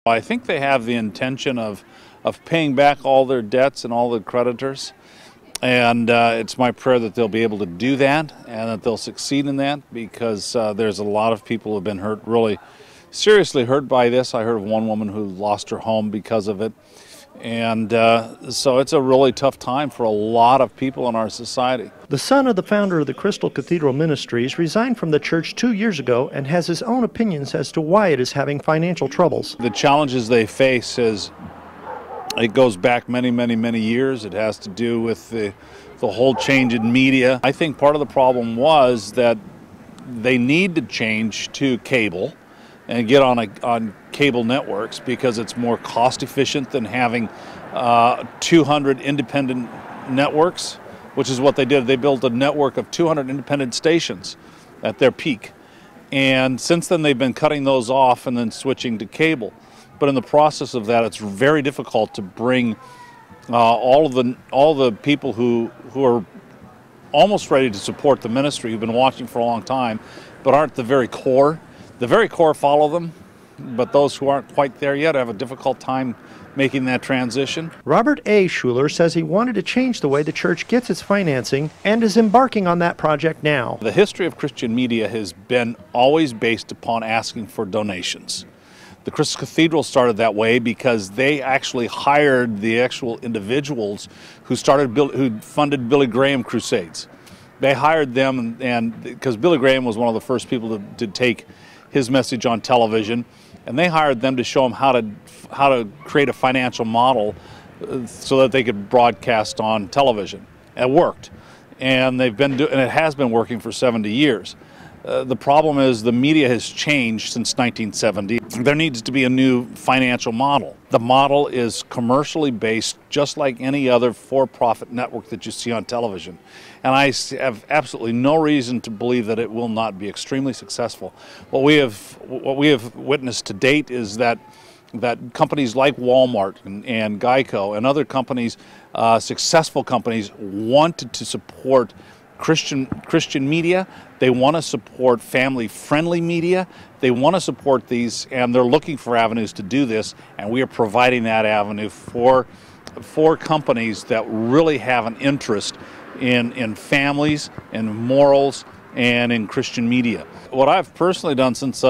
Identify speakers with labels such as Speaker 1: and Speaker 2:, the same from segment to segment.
Speaker 1: I think they have the intention of paying back all their debts and all the creditors, and it's my prayer that they'll be able to do that and that they'll succeed in that, because there's a lot of people who have been hurt, really seriously hurt by this. I heard of one woman who lost her home because of it, and so it's a really tough time for a lot of people in our society.
Speaker 2: The son of the founder of the Crystal Cathedral Ministries resigned from the church 2 years ago and has his own opinions as to why it is having financial troubles.
Speaker 1: The challenges they face it goes back many years. It has to do with the whole change in media. I think part of the problem was that they need to change to cable and get on cable networks, because it's more cost efficient than having 200 independent networks, which is what they did. They built a network of 200 independent stations at their peak, and since then they've been cutting those off and then switching to cable. But in the process of that, it's very difficult to bring all the people who are almost ready to support the ministry, who've been watching for a long time, but aren't the very core. The very core follow them, but those who aren't quite there yet have a difficult time making that transition.
Speaker 2: Robert A. Schuller says he wanted to change the way the church gets its financing and is embarking on that project now.
Speaker 1: The history of Christian media has been always based upon asking for donations. The Crystal Cathedral started that way because they actually hired the actual individuals who funded Billy Graham crusades. They hired them, and because Billy Graham was one of the first people to take his message on television, and they hired them to show them how to create a financial model so that they could broadcast on television. It worked, and and it has been working for 70 years. The problem is the media has changed since 1970. There needs to be a new financial model. The model is commercially based, just like any other for-profit network that you see on television. And I have absolutely no reason to believe that it will not be extremely successful. What we have witnessed to date is that companies like Walmart and Geico and other companies, successful companies, wanted to support Christian media. They want to support family-friendly media. They want to support these, and they're looking for avenues to do this, and we are providing that avenue for companies that really have an interest in families, in morals, and in Christian media. What I've personally done since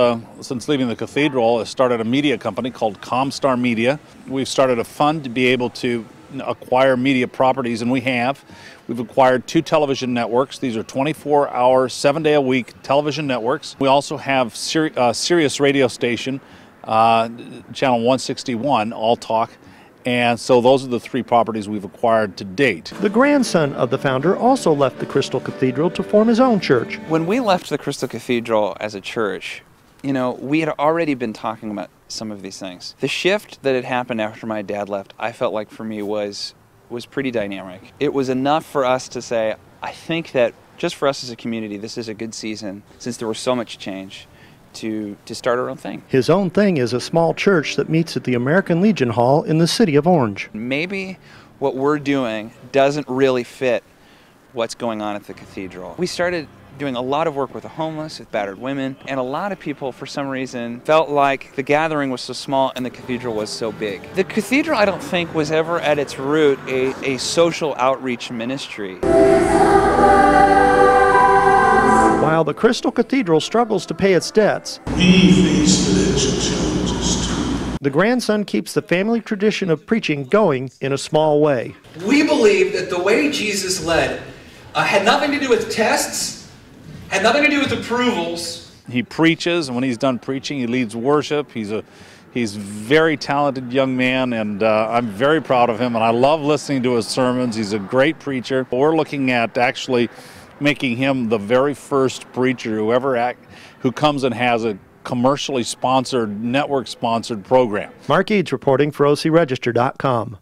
Speaker 1: leaving the cathedral is started a media company called Comstar Media. We've started a fund to be able to acquire media properties, and we have. We've acquired 2 television networks. These are 24-hour, 7-day-a-week television networks. We also have Sirius radio station, channel 161, All Talk. And so those are the 3 properties we've acquired to date.
Speaker 2: The grandson of the founder also left the Crystal Cathedral to form his own church.
Speaker 3: When we left the Crystal Cathedral as a church, you know, we had already been talking about some of these things. The shift that had happened after my dad left, I felt like for me was pretty dynamic. It was enough for us to say, I think that just for us as a community, this is a good season, since there was so much change, to start our own thing.
Speaker 2: His own thing is a small church that meets at the American Legion Hall in the city of Orange.
Speaker 3: Maybe what we're doing doesn't really fit what's going on at the cathedral. We started doing a lot of work with the homeless, with battered women, and a lot of people, for some reason, felt like the gathering was so small and the cathedral was so big. The cathedral, I don't think, was ever at its root a social outreach ministry.
Speaker 2: While the Crystal Cathedral struggles to pay its debts,
Speaker 4: we face financial challenges too.
Speaker 2: The grandson keeps the family tradition of preaching going in a small way.
Speaker 5: We believe that the way Jesus led had nothing to do with tests, had nothing to do with approvals.
Speaker 1: He preaches, and when he's done preaching, he leads worship. He's a very talented young man, and I'm very proud of him, and I love listening to his sermons. He's a great preacher. We're looking at actually making him the very first preacher who comes and has a commercially sponsored, network-sponsored program.
Speaker 2: Mark Eades reporting for OCRegister.com.